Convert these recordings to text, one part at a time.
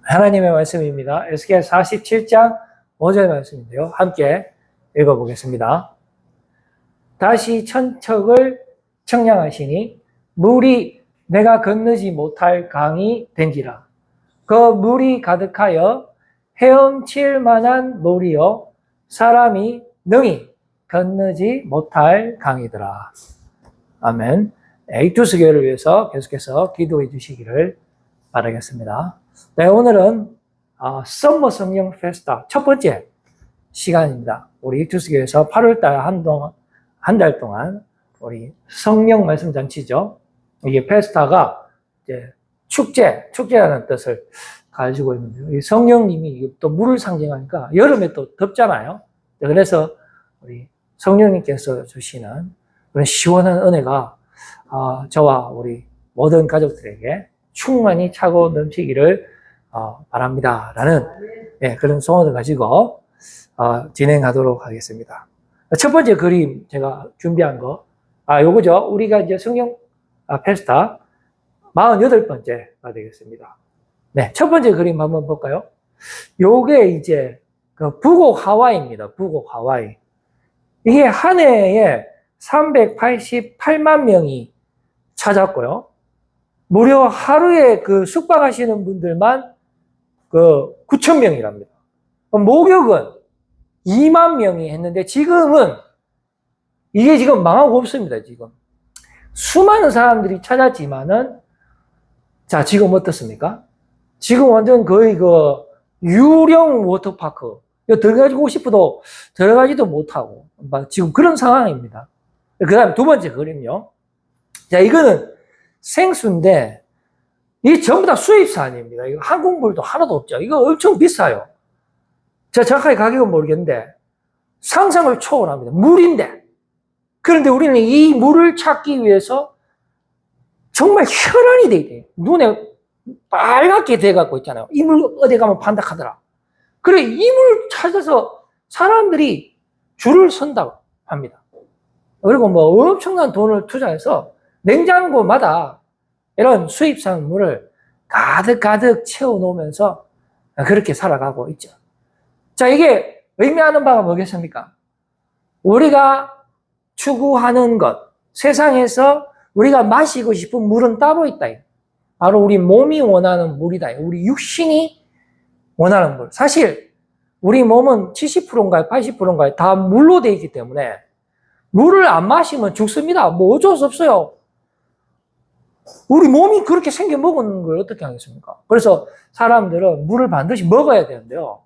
하나님의 말씀입니다. 에스겔 47장 5절 말씀인데요. 함께 읽어보겠습니다. 다시 천척을 청량하시니 물이 내가 건너지 못할 강이 된지라. 그 물이 가득하여 헤엄칠 만한 물이요 사람이 능히 건너지 못할 강이더라. 아멘. 이투스 교회를 위해서 계속해서 기도해 주시기를 바라겠습니다. 네, 오늘은 썸머 성령 페스타 첫 번째 시간입니다. 우리 이투스 교회에서 8월달 한 달 동안 우리 성령 말씀 잔치죠. 이게 페스타가 이제 축제라는 뜻을 가지고 있는데요. 이 성령님이 또 물을 상징하니까 여름에 또 덥잖아요. 그래서 우리 성령님께서 주시는 그런 시원한 은혜가 저와 우리 모든 가족들에게 충만히 차고 넘치기를 바랍니다. 라는 그런 소원을 가지고 진행하도록 하겠습니다. 첫 번째 그림 제가 준비한 거, 요거죠. 우리가 이제 성령 페스타 48번째가 되겠습니다. 네, 첫 번째 그림 한번 볼까요? 요게 이제 그 북옥 하와이입니다. 북옥 하와이. 이게 한 해에 388만 명이 찾았고요. 무려 하루에 그 숙박하시는 분들만 그 9천 명이랍니다. 목욕은 2만 명이 했는데 지금은 이게 지금 망하고 없습니다. 지금 수많은 사람들이 찾았지만은 자 지금 어떻습니까? 지금 완전 거의 그 유령 워터파크 들어가고 싶어도 들어가지도 못하고 지금 그런 상황입니다. 그 다음 두 번째 그림요. 자 이거는 생수인데 이게 전부 다 수입산입니다. 이거 한국물도 하나도 없죠. 이거 엄청 비싸요. 제가 정확하게 가격은 모르겠는데 상상을 초월합니다. 물인데. 그런데 우리는 이 물을 찾기 위해서 정말 혈안이 돼 있대요. 눈에 빨갛게 돼갖고 있잖아요. 이 물 어디 가면 판다 하더라. 그래 이 물 찾아서 사람들이 줄을 선다고 합니다. 그리고 뭐 엄청난 돈을 투자해서 냉장고마다 이런 수입산 물을 가득 채워놓으면서 그렇게 살아가고 있죠. 자, 이게 의미하는 바가 뭐겠습니까? 우리가 추구하는 것, 세상에서 우리가 마시고 싶은 물은 따로 있다. 바로 우리 몸이 원하는 물이다. 우리 육신이 원하는 물. 사실 우리 몸은 70%인가요? 80%인가요? 다 물로 되어 있기 때문에 물을 안 마시면 죽습니다. 뭐 어쩔 수 없어요. 우리 몸이 그렇게 생겨 먹은 걸 어떻게 하겠습니까? 그래서 사람들은 물을 반드시 먹어야 되는데요.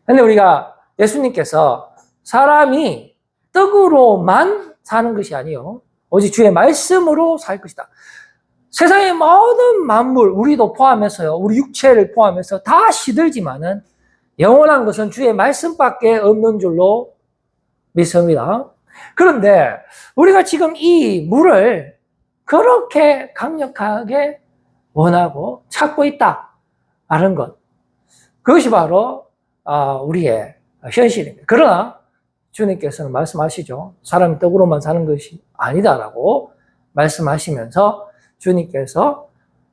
근데 우리가 예수님께서 사람이 떡으로만 사는 것이 아니요 오직 주의 말씀으로 살 것이다. 세상의 모든 만물, 우리도 포함해서요, 우리 육체를 포함해서 다 시들지만은 영원한 것은 주의 말씀밖에 없는 줄로 믿습니다. 그런데 우리가 지금 이 물을 그렇게 강력하게 원하고 찾고 있다라는 것, 그것이 바로 우리의 현실입니다. 그러나 주님께서는 말씀하시죠. 사람이 떡으로만 사는 것이 아니다라고 말씀하시면서 주님께서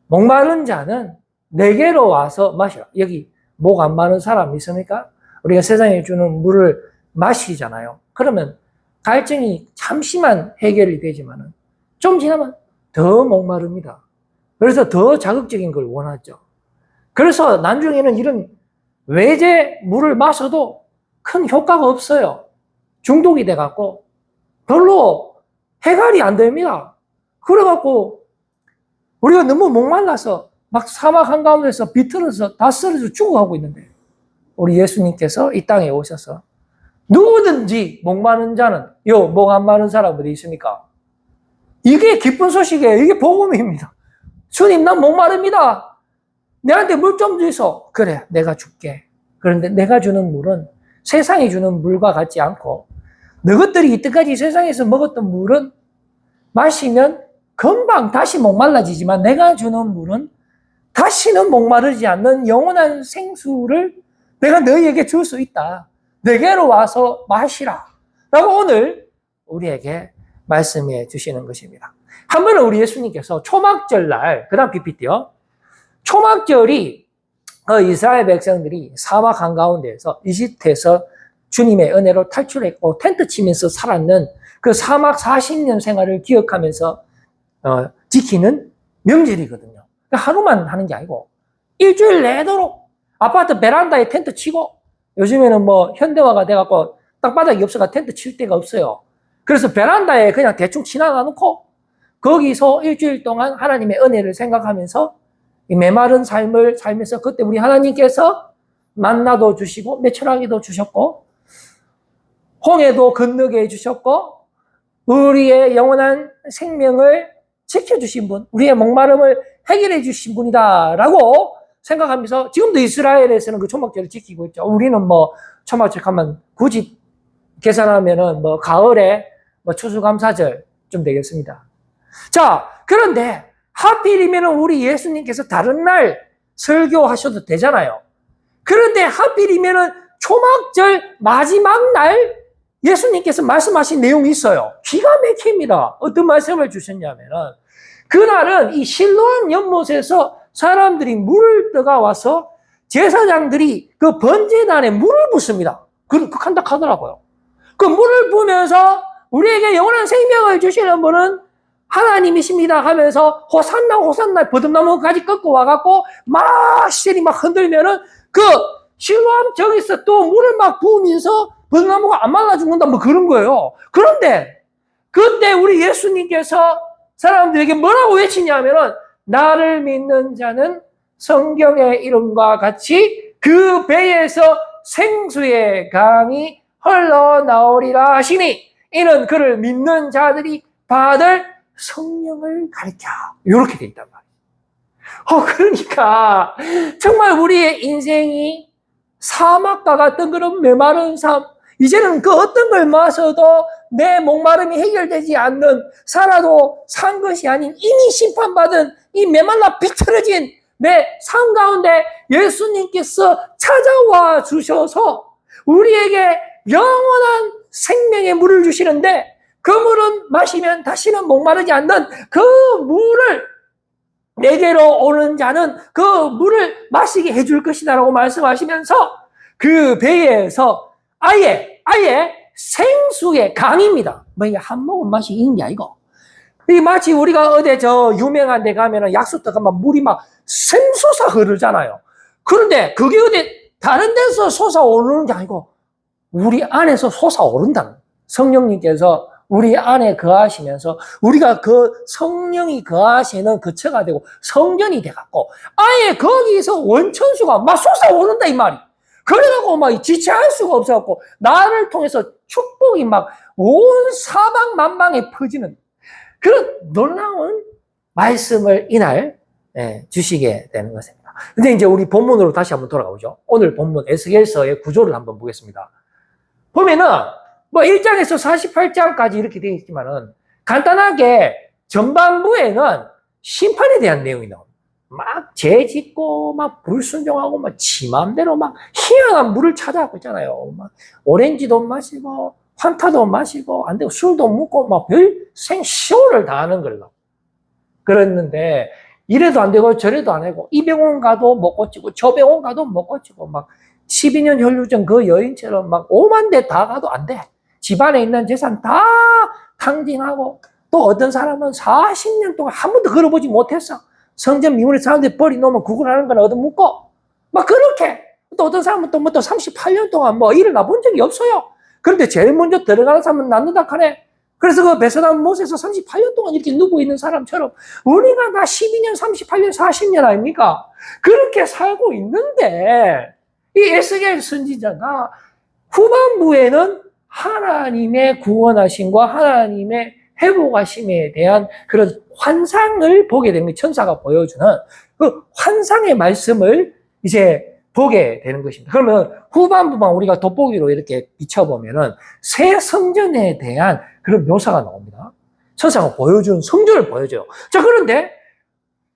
목마른 자는 내게로 와서 마시라. 여기 목 안 마른 사람 있습니까? 우리가 세상에 주는 물을 마시잖아요. 그러면 갈증이 잠시만 해결이 되지만은 좀 지나면 더 목마릅니다. 그래서 더 자극적인 걸 원하죠. 그래서 나중에는 이런 외제 물을 마셔도 큰 효과가 없어요. 중독이 돼갖고 별로 해결이 안 됩니다. 그래갖고 우리가 너무 목말라서 막 사막 한가운데서 비틀어서 다 쓰러져 죽어가고 있는데 우리 예수님께서 이 땅에 오셔서 누구든지 목마른 자는 목 안 마른 사람 어디 있습니까? 이게 기쁜 소식이에요. 이게 복음입니다. 주님 난 목마릅니다. 내한테 물 좀 주소. 그래 내가 줄게. 그런데 내가 주는 물은 세상이 주는 물과 같지 않고 너희들이 이때까지 세상에서 먹었던 물은 마시면 금방 다시 목말라지지만 내가 주는 물은 다시는 목마르지 않는 영원한 생수를 내가 너희에게 줄 수 있다. 내게로 와서 마시라. 라고 오늘 우리에게 말씀해 주시는 것입니다. 한 번은 우리 예수님께서 초막절 날, 그 다음 PPT요. 초막절이 그 이스라엘 백성들이 사막 한가운데에서 이집트에서 주님의 은혜로 탈출했고 텐트 치면서 살았는 그 사막 40년 생활을 기억하면서 지키는 명절이거든요. 하루만 하는 게 아니고 일주일 내도록 아파트 베란다에 텐트 치고, 요즘에는 뭐 현대화가 돼갖고 땅바닥이 없어가 텐트 칠 데가 없어요. 그래서 베란다에 그냥 대충 지나가 놓고 거기서 일주일 동안 하나님의 은혜를 생각하면서 이 메마른 삶을 살면서, 그때 우리 하나님께서 만나도 주시고 메추라기도 주셨고 홍해도 건너게 해주셨고 우리의 영원한 생명을 지켜주신 분, 우리의 목마름을 해결해 주신 분이다라고 생각하면서 지금도 이스라엘에서는 그 초막절을 지키고 있죠. 우리는 뭐 초막절 하면 굳이 계산하면은 뭐 가을에 뭐 추수감사절쯤 되겠습니다. 자, 그런데 하필이면 우리 예수님께서 다른 날 설교하셔도 되잖아요. 그런데 하필이면 초막절 마지막 날 예수님께서 말씀하신 내용이 있어요. 기가 막힙니다. 어떤 말씀을 주셨냐면은, 그날은 이 실로암 연못에서 사람들이 물을 떠가 와서 제사장들이 그 번제단에 물을 붓습니다. 그렇게 한다 하더라고요. 그 물을 부으면서 우리에게 영원한 생명을 주시는 분은 하나님이십니다 하면서 호산나 호산나 버듬나무 가지 꺾고 와갖고 막 실이 막 흔들면은 그 실로암 저기서 또 물을 막 부으면서 버듬나무가 안 말라 죽는다 뭐 그런 거예요. 그런데 그때 우리 예수님께서 사람들에게 뭐라고 외치냐면은, 나를 믿는 자는 성경의 이름과 같이 그 배에서 생수의 강이 흘러나오리라 하시니 이는 그를 믿는 자들이 받을 성령을 가리켜. 이렇게 돼 있단 말이에요. 그러니까 정말 우리의 인생이 사막과 같은 그런 메마른 삶, 이제는 그 어떤 걸 마셔도 내 목마름이 해결되지 않는, 살아도 산 것이 아닌 이미 심판받은 이 메말라 비틀어진 내 삶 가운데 예수님께서 찾아와 주셔서 우리에게 영원한 생명의 물을 주시는데, 그 물은 마시면 다시는 목마르지 않는 그 물을, 내게로 오는 자는 그 물을 마시게 해줄 것이다라고 말씀하시면서 그 배에서 아예 생수의 강입니다. 뭐 이게 한 모금 맛이 있는 게 아니고, 이 마치 우리가 어디 저 유명한 데 가면은 약수터 가면 물이 막 샘솟아 흐르잖아요. 그런데 그게 어디 다른 데서 솟아오르는 게 아니고 우리 안에서 솟아오른다는, 성령님께서 우리 안에 거하시면서 우리가 그 성령이 거하시는 그 처가 되고 성전이 돼갖고 아예 거기서 원천수가 막 솟아오른다 이 말이. 그래갖고 막 지체할 수가 없어갖고 나를 통해서 축복이 막 온 사방 만방에 퍼지는 그런 놀라운 말씀을 이날 주시게 되는 것입니다. 근데 이제 우리 본문으로 다시 한번 돌아가보죠. 오늘 본문 에스겔서의 구조를 한번 보겠습니다. 보면은 뭐 1장에서 48장까지 이렇게 되어 있지만은 간단하게 전반부에는 심판에 대한 내용이 나옵니다. 막 죄 짓고 막 불순종하고 막 지 맘대로 막 희한한 물을 찾아가고 있잖아요. 막 오렌지도 마시고 환타도 마시고 안 되고 술도 먹고 막 별 생쇼를 다 하는 걸로. 그랬는데 이래도 안 되고 저래도 안 되고 이 병원 가도 못 고치고 저 병원 가도 못 고치고 막 12년 혈루증 그 여인처럼 막 5만 대 다 가도 안 돼. 집안에 있는 재산 다 탕진하고, 또 어떤 사람은 40년 동안 한 번도 걸어보지 못했어. 성전 미문에 사람들이 버리 놓으면 구걸하는 건 얻어먹고 막 그렇게. 또 어떤 사람은 또 38년 동안 뭐 일어나 본 적이 없어요. 그런데 제일 먼저 들어가는 사람은 낫는다 하네. 그래서 그 베스단 못에서 38년 동안 이렇게 누워 있는 사람처럼 우리가 다 12년, 38년, 40년 아닙니까? 그렇게 살고 있는데 이 에스겔 선지자가 후반부에는 하나님의 구원하심과 하나님의 회복하심에 대한 그런 환상을 보게 되는 거예요. 천사가 보여주는 그 환상의 말씀을 이제 보게 되는 것입니다. 그러면 후반부만 우리가 돋보기로 이렇게 비춰보면은 새 성전에 대한 그런 묘사가 나옵니다. 천사가 보여준 성전을 보여줘요. 자, 그런데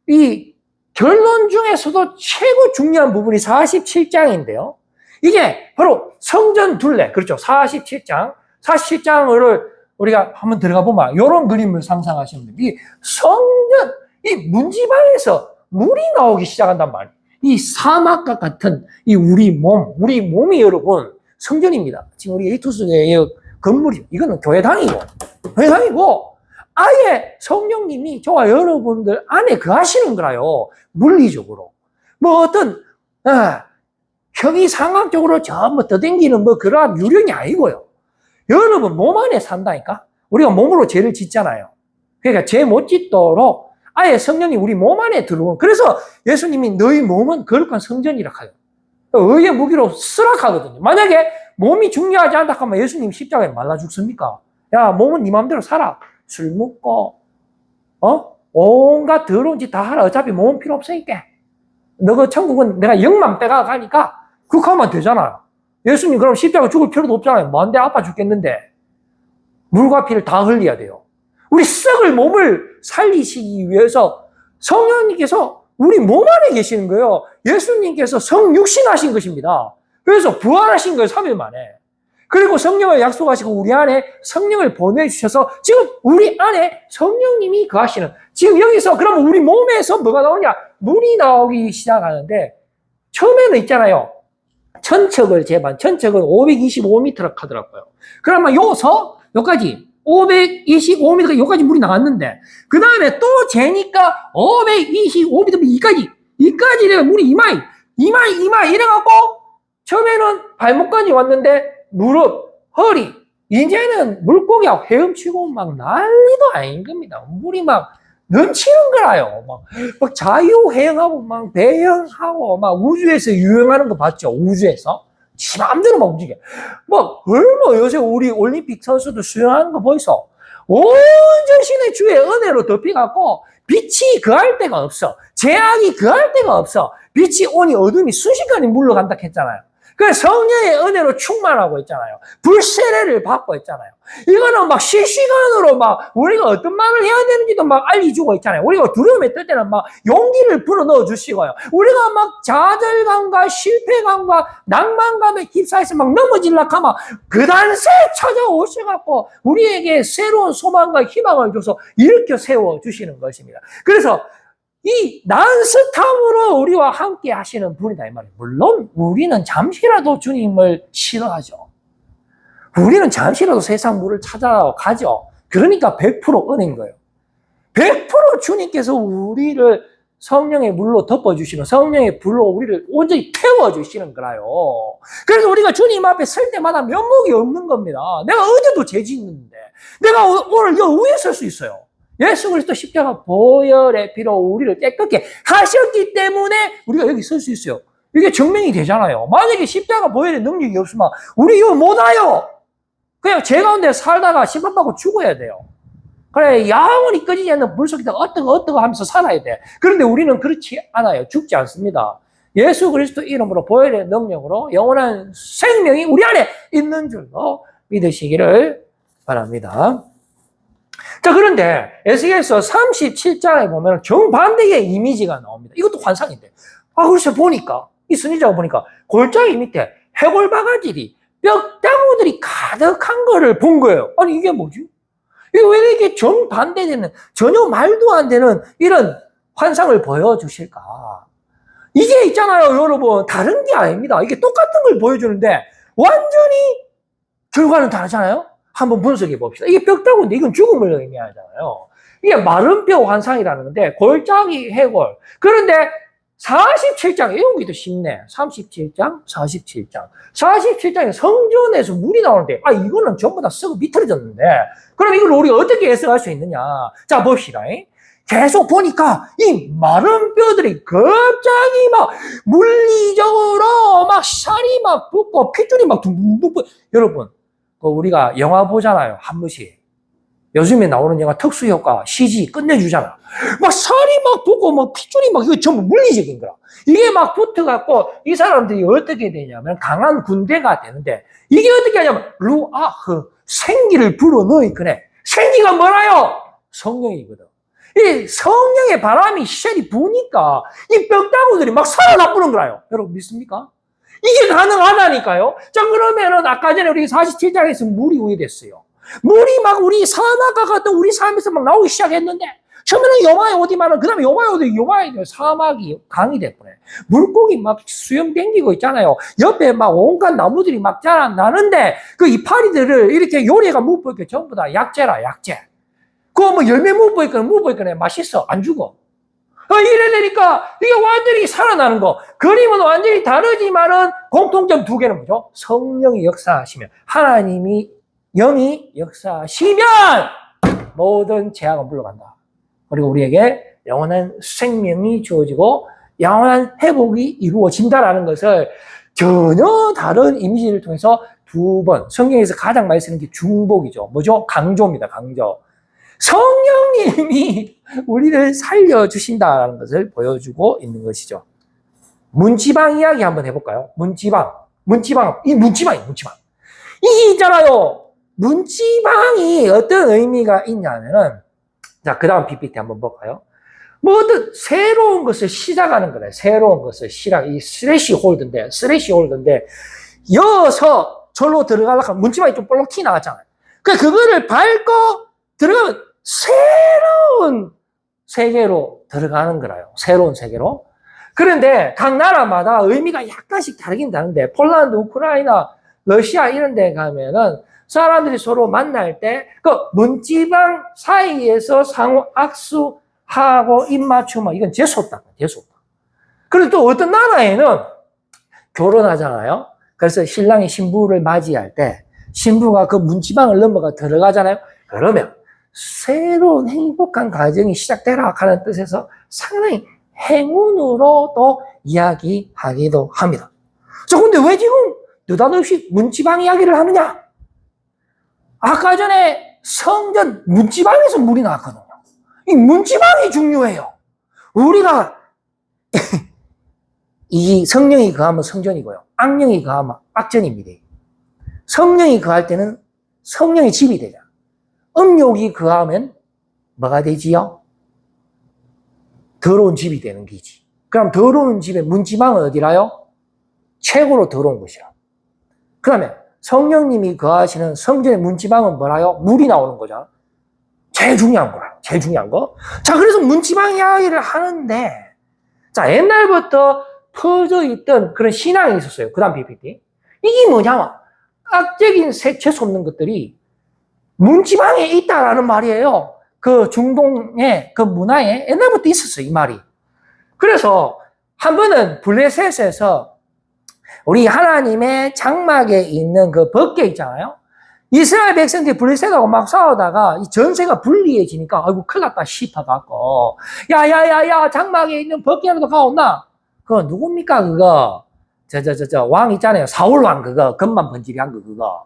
이 결론 중에서도 최고 중요한 부분이 47장인데요. 이게 바로 성전 둘레, 그렇죠. 47장을 우리가 한번 들어가 보면 이런 그림을 상상하시면 됩니다. 이 성전, 이 문지방에서 물이 나오기 시작한단 말이에요. 이 사막과 같은 이 우리 몸이 여러분 성전입니다. 지금 우리 에이토스의 건물이 이거는 교회당이고 아예 성령님이 저와 여러분들 안에 거하시는 거라요. 물리적으로. 뭐 어떤 형이상학적으로 전부 떠댕기는 뭐 그러한 유령이 아니고요. 여러분 몸 안에 산다니까. 우리가 몸으로 죄를 짓잖아요. 그러니까 죄 못 짓도록 아예 성령이 우리 몸 안에 들어오는. 그래서 예수님이 너희 몸은 거룩한 성전이라 해요. 의의 무기로 쓰락하거든요. 만약에 몸이 중요하지 않다 하면 예수님 십자가에 말라 죽습니까? 야, 몸은 네 마음대로 살아. 술 먹고 온갖 더러운 짓 다 하라. 어차피 몸은 필요 없으니까. 너가 천국은 내가 영만 빼가 가니까 그렇게 하면 되잖아요. 예수님 그럼 십자가 죽을 필요도 없잖아요. 뭔데 아파 죽겠는데. 물과 피를 다 흘려야 돼요. 우리 썩을 몸을 살리시기 위해서 성령님께서 우리 몸 안에 계시는 거예요. 예수님께서 성육신하신 것입니다. 그래서 부활하신 거예요. 3일 만에. 그리고 성령을 약속하시고 우리 안에 성령을 보내주셔서 지금 우리 안에 성령님이 거하시는. 지금 여기서 그러면 우리 몸에서 뭐가 나오냐? 물이 나오기 시작하는데 처음에는 있잖아요. 천척을 재반. 천척은 525m라 하더라고요. 그러면 여기까지 525m, 여기까지 물이 나왔는데, 그 다음에 또 재니까 525m, 이까지 되면 물이 이마, 이래갖고, 처음에는 발목까지 왔는데, 무릎, 허리, 이제는 물고기하고 헤엄치고 막 난리도 아닌 겁니다. 물이 막 넘치는 거라요. 막 자유해영하고, 막 배영하고, 막 우주에서 유행하는 거 봤죠? 우주에서. 지 마음대로 막 움직여. 얼마 요새 우리 올림픽 선수들 수영하는 거 보이소? 온 전신의 주의 은혜로 덮여갖고, 빛이 거할 데가 없어. 제약이 거할 데가 없어. 빛이 오니 어둠이 순식간에 물러간다 했잖아요. 그래서 성령의 은혜로 충만하고 있잖아요. 불세례를 받고 있잖아요. 이거는 막 실시간으로 막 우리가 어떤 말을 해야 되는지도 막 알려주고 있잖아요. 우리가 두려움에 떨 때는 막 용기를 불어넣어 주시고요. 우리가 막 좌절감과 실패감과 낭만감에 휩싸여서 막 넘어질라 하면 그단세 찾아오셔갖고 우리에게 새로운 소망과 희망을 줘서 일으켜 세워주시는 것입니다. 그래서 이 난스탑으로 우리와 함께 하시는 분이다 이 말이에요. 물론 우리는 잠시라도 주님을 싫어하죠. 우리는 잠시라도 세상 물을 찾아가죠. 그러니까 100% 은혜인 거예요. 100% 주님께서 우리를 성령의 물로 덮어주시는, 성령의 불로 우리를 온전히 태워주시는 거라요. 그래서 우리가 주님 앞에 설 때마다 면목이 없는 겁니다. 내가 어제도 죄 짓는데 내가 오늘 여 위에 설 수 있어요. 예수 그리스도 십자가 보혈의 피로 우리를 깨끗게 하셨기 때문에 우리가 여기 설 수 있어요. 이게 증명이 되잖아요. 만약에 십자가 보혈의 능력이 없으면 우리 이거 못 와요. 그냥 죄 가운데 살다가 심판받고 죽어야 돼요. 그래 영원히 꺼지지 않는 물속에다 어떠고 하면서 살아야 돼. 그런데 우리는 그렇지 않아요. 죽지 않습니다. 예수 그리스도 이름으로 보혈의 능력으로 영원한 생명이 우리 안에 있는 줄로 믿으시기를 바랍니다. 자, 그런데 에스겔서 37장에 보면 정반대의 이미지가 나옵니다. 이것도 환상인데. 그래서 보니까, 이 선지자가 보니까 골짜기 밑에 해골 바가지들이 뼈다구들이 가득한 거를 본 거예요. 아니, 이게 뭐지? 이게 왜 이렇게 정반대되는, 전혀 말도 안 되는 이런 환상을 보여주실까? 이게 있잖아요, 여러분. 다른 게 아닙니다. 이게 똑같은 걸 보여주는데 완전히 결과는 다르잖아요? 한번 분석해 봅시다. 이게 뼈다구인데 이건 죽음을 의미하잖아요. 이게 마른 뼈 환상이라는 건데 골짜기 해골. 그런데 47장 외우기도 쉽네. 37장, 47장. 47장에 성전에서 물이 나오는데 이거는 전부 다 썩어 비틀어졌는데 그럼 이걸 우리가 어떻게 해석할 수 있느냐. 자, 봅시다. 계속 보니까 이 마른 뼈들이 갑자기 막 물리적으로 막 살이 막 붙고 핏줄이 막 둥둥둥. 여러분 우리가 영화 보잖아요. 한 번씩. 요즘에 나오는 영화 특수효과, CG 끝내주잖아. 막 살이 막 붙고, 막 핏줄이 막, 이거 전부 물리적인 거라. 이게 막 붙어갖고, 이 사람들이 어떻게 되냐면, 강한 군대가 되는데, 이게 어떻게 하냐면, 루아흐, 생기를 불어넣으니까, 생기가 뭐라요? 성령이거든. 이 성령의 바람이 쉘이 부니까, 이 뼈다구들이 막 살아나쁘는 거라요. 여러분 믿습니까? 이게 가능하다니까요? 자, 그러면은, 아까 전에 우리 47장에서 물이 우회됐어요. 물이 막 우리 사막과 같은 우리 삶에서 막 나오기 시작했는데 처음에는 요마에 어디만은, 그 다음에 요마에 어디, 요마에 사막이, 강이 됐구나. 물고기 막 수영 댕기고 있잖아요. 옆에 막 온갖 나무들이 막 자라나는데, 그 이파리들을 이렇게 요리가 묵보니까 전부 다 약재라, 약재. 그거 뭐 열매 묵보니까 맛있어. 안 죽어. 이래 되니까 이게 완전히 살아나는 거. 그림은 완전히 다르지만은 공통점 두 개는 뭐죠? 성령이 역사하시면, 하나님이, 영이 역사하시면 모든 죄악은 물러간다. 그리고 우리에게 영원한 생명이 주어지고 영원한 회복이 이루어진다라는 것을 전혀 다른 이미지를 통해서 두 번, 성경에서 가장 많이 쓰는 게 중복이죠. 뭐죠? 강조입니다. 강조. 성령님이 우리를 살려주신다는 것을 보여주고 있는 것이죠. 문지방 이야기 한번 해볼까요? 문지방. 문지방이. 이게 있잖아요. 문지방이 어떤 의미가 있냐면은, 자, 그 다음 PPT 한번 볼까요? 뭐 어떤 새로운 것을 시작하는 거래. 새로운 것을 이 스레시홀드인데, 여서 절로 들어가려고 하면 문지방이 좀 볼록 티 나왔잖아요. 그거를 밟고 들어가면 새로운 세계로 들어가는 거라요. 새로운 세계로. 그런데 각 나라마다 의미가 약간씩 다르긴 다른데, 폴란드, 우크라이나, 러시아 이런 데 가면은 사람들이 서로 만날 때 그 문지방 사이에서 상호 악수하고 입맞춤, 이건 재수없다. 그리고 또 어떤 나라에는 결혼하잖아요. 그래서 신랑이 신부를 맞이할 때 신부가 그 문지방을 넘어가 들어가잖아요. 그러면 새로운 행복한 가정이 시작되라 하는 뜻에서 상당히 행운으로 또 이야기하기도 합니다. 자, 근데 왜 지금 느닷없이 문지방 이야기를 하느냐? 아까 전에 성전 문지방에서 물이 나왔거든요. 이 문지방이 중요해요. 우리가 이 성령이 거하면 성전이고요. 악령이 거하면 악전입니다. 성령이 거할 때는 성령의 집이 되죠. 음욕이 거하면 뭐가 되지요? 더러운 집이 되는 거지. 그럼 더러운 집의 문지방은 어디라요? 최고로 더러운 곳이라. 그 다음에 성령님이 거하시는 성전의 문지방은 뭐라요? 물이 나오는 거죠. 제일 중요한 거라. 제일 중요한 거. 자, 그래서 문지방 이야기를 하는데, 자, 옛날부터 퍼져 있던 그런 신앙이 있었어요. 그 다음 PPT. 이게 뭐냐면, 악적인 재수 없는 것들이 문지방에 있다라는 말이에요. 그 중동의 그 문화에 옛날부터 있었어요, 이 말이. 그래서 한 번은 블레셋에서 우리 하나님의 장막에 있는 그 벗개 있잖아요. 이스라엘 백성들이 블레셋하고 막 싸우다가 이 전세가 불리해지니까 아이고 큰일 났다 싶어갖고 야야야야 장막에 있는 벗개라도 가온나? 그거 누굽니까 그거? 왕 있잖아요. 사울 왕 그거 금만 번지리한 거 그거.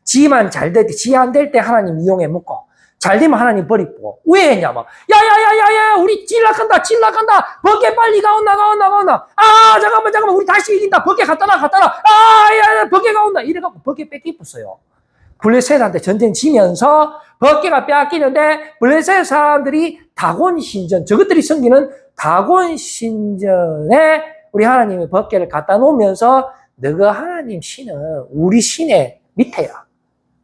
지만 잘 될 때, 지 안 될 때 하나님 이용해 먹고 잘 되면 하나님 버리고. 왜 했냐면 야야야야야 우리 찔락한다 벗개 빨리 가온나. 아 잠깐만 우리 다시 이긴다. 벗개 갖다 놔. 야 벗개가 온다. 이래갖고 벗개 뺏기었어요. 블레셋한테 전쟁 지면서 벗개가 빼앗기는데 블레셋 사람들이 다곤 신전, 저것들이 섬기는 다곤 신전에 우리 하나님의 벗개를 갖다 놓으면서 너가 하나님 신은 우리 신의 밑에야.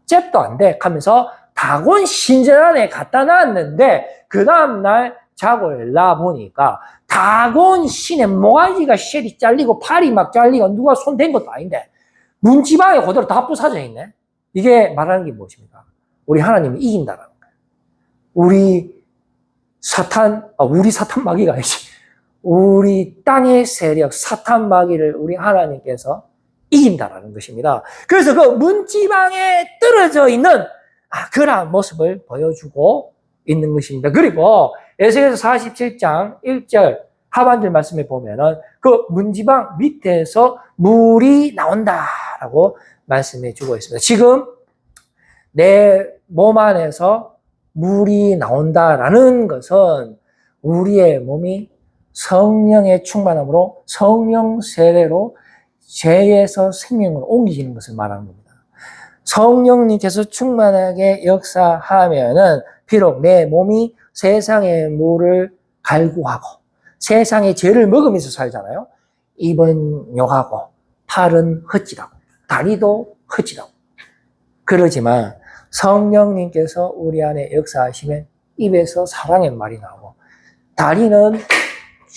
잽도 안 돼. 하면서 다곤 신전 안에 갖다 놨는데 그 다음날 자고 일어나 보니까 다곤 신의 모가지가 쉘이 잘리고 팔이 막 잘리고 누가 손 댄 것도 아닌데 문지방에 그대로 다 부서져 있네. 이게 말하는 게 무엇입니까? 우리 하나님이 이긴다는 거예요. 우리 사탄 마귀가 아니지. 우리 땅의 세력, 사탄 마귀를 우리 하나님께서 이긴다라는 것입니다. 그래서 그 문지방에 떨어져 있는 그러한 모습을 보여주고 있는 것입니다. 그리고 에스겔서 47장 1절 하반절 말씀에 보면은 그 문지방 밑에서 물이 나온다라고 말씀해 주고 있습니다. 지금 내 몸 안에서 물이 나온다라는 것은 우리의 몸이 성령의 충만함으로 성령 세례로 죄에서 생명으로 옮기시는 것을 말하는 겁니다. 성령님께서 충만하게 역사하면은 비록 내 몸이 세상의 물을 갈구하고 세상의 죄를 먹으면서 살잖아요. 입은 욕하고 팔은 헛짓하고 다리도 헛짓하고 그러지만 성령님께서 우리 안에 역사하시면 입에서 사랑의 말이 나오고, 다리는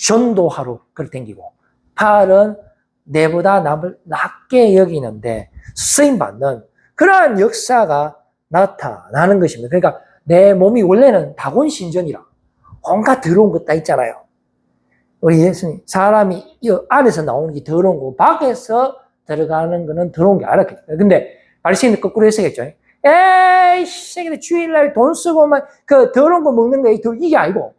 전도하러 그걸 땡기고, 팔은 내보다 남을 낮게 여기는데 쓰임받는 그러한 역사가 나타나는 것입니다. 그러니까 내 몸이 원래는 다곤신전이라 온갖 더러운 것 다 있잖아요. 우리 예수님, 사람이 이 안에서 나오는 게 더러운 거고 밖에서 들어가는 거는 더러운 게 알았겠죠. 근데 바리새인은 거꾸로 했었겠죠. 에이, 새끼들 주일날 돈 쓰고 막 그 더러운 거 먹는 게 이게 아니고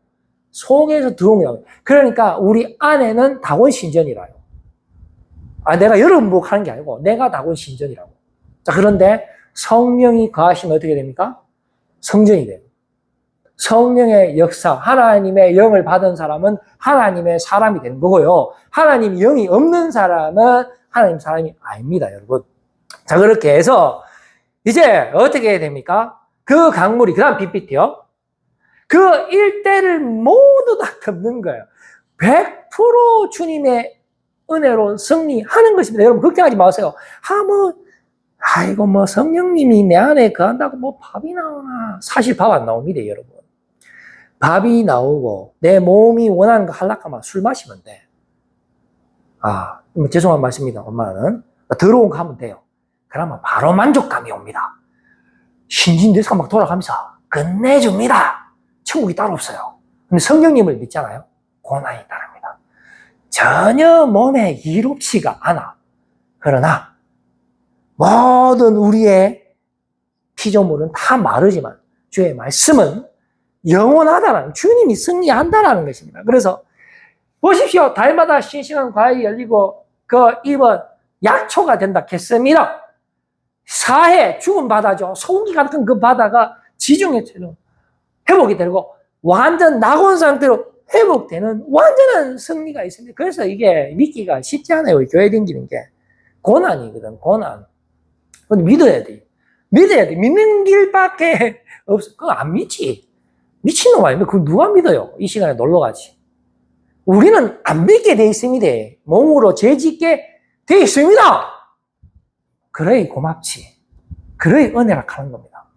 속에서 더러운 게 나와요. 그러니까 우리 안에는 다곤신전이라요. 내가 여러분복 하는 게 아니고 내가 다곤신전이라고. 자, 그런데 성령이 거하시면 어떻게 됩니까? 성전이 돼요. 성령의 역사, 하나님의 영을 받은 사람은 하나님의 사람이 되는 거고요. 하나님 영이 없는 사람은 하나님 사람이 아닙니다, 여러분. 자, 그렇게 해서 이제 어떻게 해야 됩니까? 그 강물이, 그 다음 PPT요. 그 일대를 모두 다 덮는 거예요. 100% 주님의 은혜로 승리하는 것입니다. 여러분, 걱정하지 마세요. 아이고, 성령님이 내 안에 거한다고 밥이 나오나. 사실 밥 안 나옵니다, 여러분. 밥이 나오고, 내 몸이 원하는 거 하려고 하면 술 마시면 돼. 죄송한 말씀입니다, 엄마는. 더러운 거 하면 돼요. 그러면 바로 만족감이 옵니다. 신진대사가 막 돌아가면서 끝내줍니다. 천국이 따로 없어요. 근데 성령님을 믿잖아요. 고난이 따릅니다. 전혀 몸에 이롭지가 않아. 그러나 모든 우리의 피조물은 다 마르지만 주의 말씀은 영원하다는, 주님이 승리한다는 것입니다. 그래서 보십시오. 달마다 싱싱한 과일이 열리고 그 잎은 약초가 된다 했습니다. 사해, 죽은 바다죠. 소고기 같은 그 바다가 지중해처럼 회복이 되고 완전 낙원 상태로 회복되는 완전한 승리가 있습니다. 그래서 이게 믿기가 쉽지 않아요. 교회 다니는 게. 고난이거든, 고난. 근데 믿어야 돼. 믿어야 돼. 믿는 길밖에 없어. 그거 안 믿지. 미친놈 아니면 그거 누가 믿어요? 이 시간에 놀러 가지. 우리는 안 믿게 돼 있습니다. 몸으로 죄짓게 돼 있습니다. 그래 고맙지. 그래 은혜라 하는 겁니다.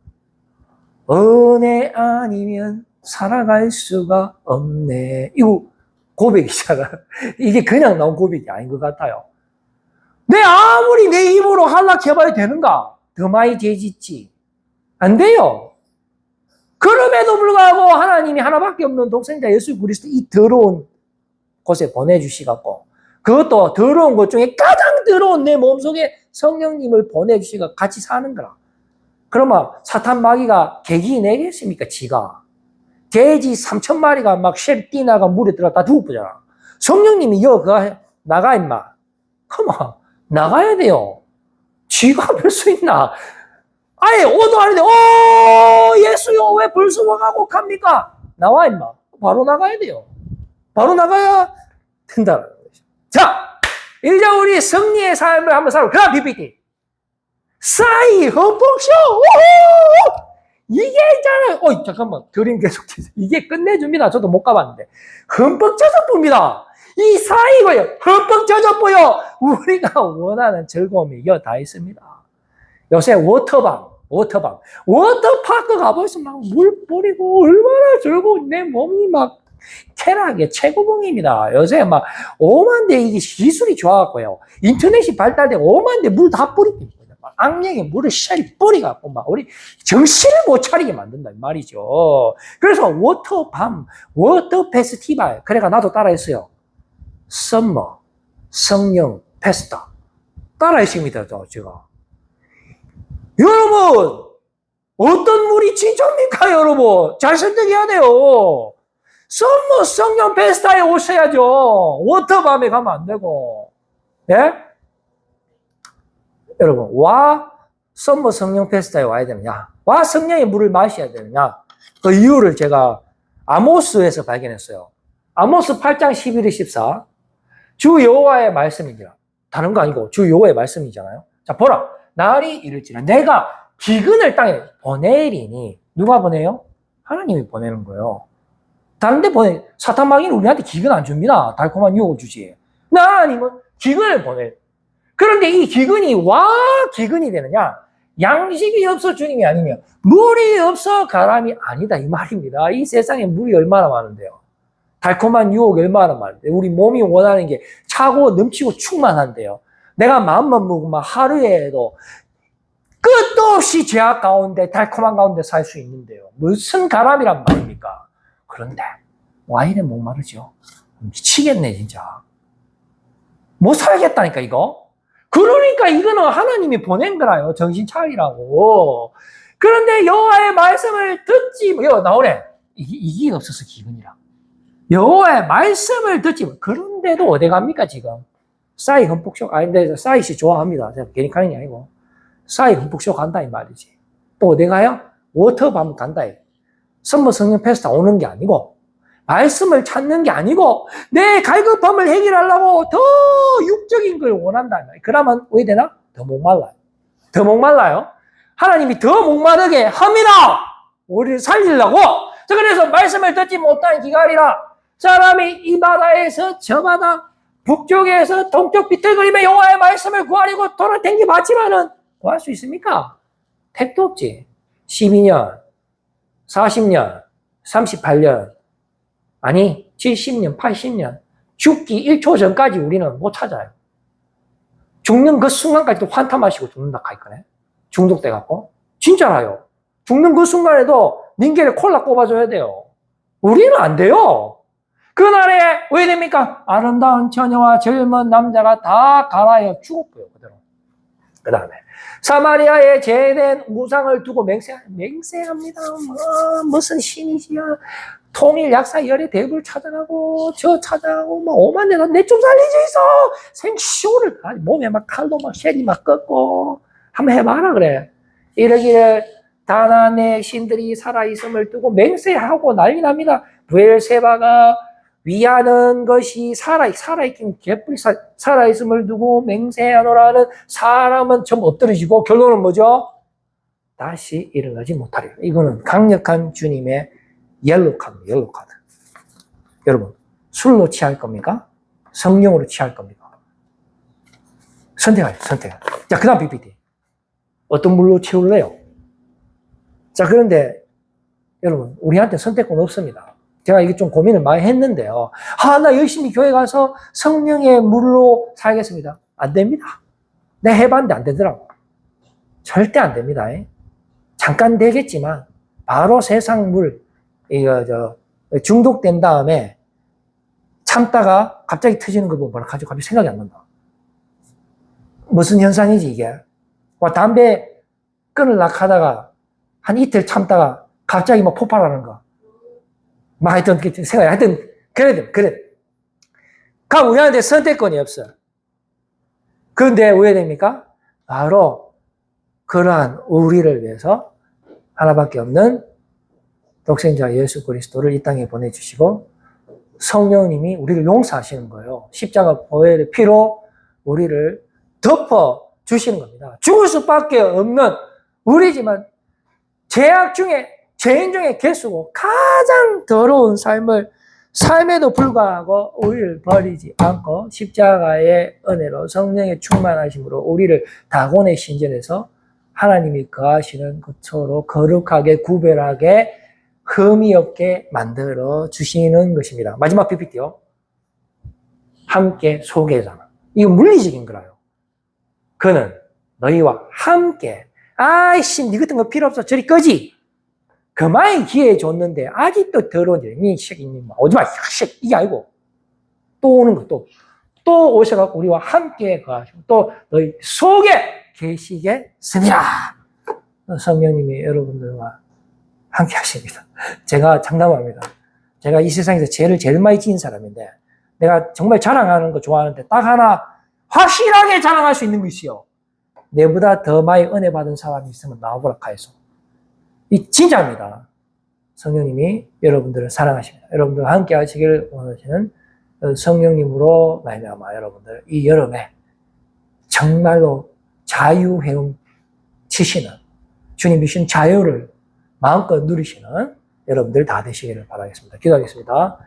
은혜 아니면 살아갈 수가 없네. 이거 고백이잖아. 이게 그냥 나온 고백이 아닌 것 같아요. 내 아무리 내 입으로 하락해봐야 되는가? 더 많이 죄짓지. 안 돼요. 그럼에도 불구하고 하나님이 하나밖에 없는 독생자 예수 그리스도 이 더러운 곳에 보내주시갖고, 그것도 더러운 것 중에 가장 더러운 내 몸속에 성령님을 보내주시고 같이 사는 거라. 그러면 사탄 마귀가 개기 내겠습니까? 지가. 돼지 3,000마리가 막 쉘 뛰나가 물에 들어가 다 죽어보잖아. 성령님이 나가 임마. 컴온. 나가야 돼요. 지가 별 수 있나? 아예 오도 아닌데 예수요 왜 벌써 와가고 갑니까? 나와 임마. 바로 나가야 돼요. 바로 나가야 된다는 거죠. 자, 이제 우리 승리의 삶을 한번 살아보고, 그다음 PPT. 싸이 흠뻑쇼! 이게 있잖아요. 잠깐만. 그림 계속 되세요. 이게 끝내줍니다. 저도 못 가봤는데. 흠뻑 젖어봅니다. 이 싸이고요. 흠뻑 젖어보여. 우리가 원하는 즐거움이 이거 다 있습니다. 요새 워터파크 가보시면 막 물 뿌리고 얼마나 즐거운 내 몸이 막 쾌락의 최고봉입니다. 요새 막 오만대 이게 기술이 좋아갖고요. 인터넷이 발달되고 오만대 물 다 뿌립니다. 악령에 물을 샤리 뿌리갖고 막 우리 정신을 못 차리게 만든다 이 말이죠. 그래서 워터 페스티벌. 그래가 나도 따라했어요. 썸머 성령 페스타 따라했습니다. 제가. 여러분, 어떤 물이 진짜입니까, 여러분? 잘 선택해야 돼요. 썸머 성령 페스타에 오셔야죠. 워터밤에 가면 안 되고. 예? 여러분, 썸머 성령 페스타에 와야 되느냐? 성령의 물을 마셔야 되느냐? 그 이유를 제가 아모스에서 발견했어요. 아모스 8장 11에 14. 주 여호와의 말씀이니라. 다른 거 아니고 주 여호와의 말씀이잖아요. 자, 보라. 날이 이를지라 내가 기근을 땅에 보내리니. 누가 보내요? 하나님이 보내는 거예요. 다른 데 사탄 마귀는 우리한테 기근 안 줍니다. 달콤한 유혹을 주지. 하나님은 기근을 보내. 그런데 이 기근이 기근이 되느냐? 양식이 없어 주님이 아니면 물이 없어 가람이 아니다 이 말입니다. 이 세상에 물이 얼마나 많은데요. 달콤한 유혹이 얼마나 많은데 우리 몸이 원하는 게 차고 넘치고 충만한데요. 내가 마음만 먹으면 하루에도 끝도 없이 죄악 가운데 달콤한 가운데 살 수 있는데요. 무슨 가람이란 말입니까? 그런데 와인에 목마르죠. 미치겠네 진짜. 못 살겠다니까 이거. 그러니까 이거는 하나님이 보낸 거라요. 정신 차리라고. 그런데 여호와의 말씀을 듣지 여기 나오네. 이게 없어서 기근이라. 여호와의 말씀을 듣지 그런데도 어디 갑니까 지금. 싸이 흠뻑 쇼 근데 싸이 씨 좋아합니다. 제가 괜히 가는 게 아니고 싸이 흠뻑 쇼 간다 이 말이지. 또 어디 가요? 워터밤 간다. 선물 성령 페스타 오는 게 아니고 말씀을 찾는 게 아니고 내 갈급함을 해결하려고 더 육적인 걸 원한다. 그러면 왜 되나? 더 목말라요. 더 목말라요. 하나님이 더 목마르게 합니다. 우리를 살리려고. 자, 그래서 말씀을 듣지 못한 기갈이라 사람이 이 바다에서 저 바다 북쪽에서 동쪽 비틀거리며 여호와의 말씀을 구하려고 돌을 댕기 봤지만은 구할 수 있습니까? 택도 없지. 12년, 40년, 38년, 아니 70년, 80년 죽기 1초 전까지 우리는 못 찾아요. 죽는 그 순간까지도 환타 마시고 죽는다 카이거네. 중독돼 갖고 진짜라요. 죽는 그 순간에도 닌겔에 콜라 꼽아줘야 돼요. 우리는 안 돼요. 그날에 왜 됩니까? 아름다운 처녀와 젊은 남자가 다 갈아여 죽었고요. 그대로. 그 다음에 사마리아에 제된 우상을 두고 맹세합니다. 무슨 신이시야. 통일 약사 열의 대부를 찾아가고 저 찾아가고 뭐 오만 내가 내 좀 살리지 있어. 생쇼를 몸에 막 칼로 막 쉐리 막 꺾고 한번 해봐라 그래. 이러기를 다나네 신들이 살아있음을 두고 맹세하고 난리 납니다. 부엘세바가 위하는 것이 살아있긴 개뿔이 살아있음을 두고 맹세하노라는 사람은 전부 엎드러지고 결론은 뭐죠? 다시 일어나지 못하리라. 이거는 강력한 주님의 옐로우 카드. 여러분, 술로 취할 겁니까? 성령으로 취할 겁니까? 선택. 자, 그 다음 PPT. 어떤 물로 채울래요? 자, 그런데 여러분, 우리한테 선택권 없습니다. 제가 이게 좀 고민을 많이 했는데요. 나 열심히 교회 가서 성령의 물로 살겠습니다. 안 됩니다. 내가 해봤는데 안 되더라고. 절대 안 됩니다. 잠깐 되겠지만, 바로 세상 물, 중독된 다음에 참다가 갑자기 터지는 거 보면 갑자기 생각이 안 난다. 무슨 현상이지, 이게? 담배 끊으려고 하다가 한 이틀 참다가 갑자기 막 폭발하는 거. 막 하여튼 생각이 하여튼 그래. 그럼 우리한테 선택권이 없어. 그런데 왜 됩니까? 바로 그러한 우리를 위해서 하나밖에 없는 독생자 예수 그리스도를 이 땅에 보내주시고 성령님이 우리를 용서하시는 거예요. 십자가 보혈의 피로 우리를 덮어 주시는 겁니다. 죽을 수밖에 없는 우리지만 죄인 중에 개수고 가장 더러운 삶에도 불구하고 우리를 버리지 않고 십자가의 은혜로 성령의 충만하심으로 우리를 다곤의 신전에서 하나님이 거하시는 곳으로 거룩하게 구별하게 흠이 없게 만들어 주시는 것입니다. 마지막 PPT요. 함께 소개잖아. 이거 물리적인 거라요. 그는 너희와 함께 아이씨 니 같은 거 필요 없어 저리 꺼지. 그만이 기회 줬는데 아직도 더러운 니 새끼 오지마 이게 아니고 또 오는 거 또 오셔갖고 우리와 함께 거하시고 또 너희 속에 계시겠습니다. 성령님이 여러분들과 함께 하십니다. 제가 장담합니다. 제가 이 세상에서 죄를 제일 많이 지은 사람인데 내가 정말 자랑하는 거 좋아하는데 딱 하나 확실하게 자랑할 수 있는 거 있어요. 내보다 더 많이 은혜 받은 사람이 있으면 나와보라 카에서. 이 진짜입니다. 성령님이 여러분들을 사랑하십니다. 여러분들과 함께 하시길 원하시는 성령님으로 말미암아 여러분들 이 여름에 정말로 자유 헤엄치시는 주님이 주신 자유를 마음껏 누리시는 여러분들 다 되시기를 바라겠습니다. 기도하겠습니다.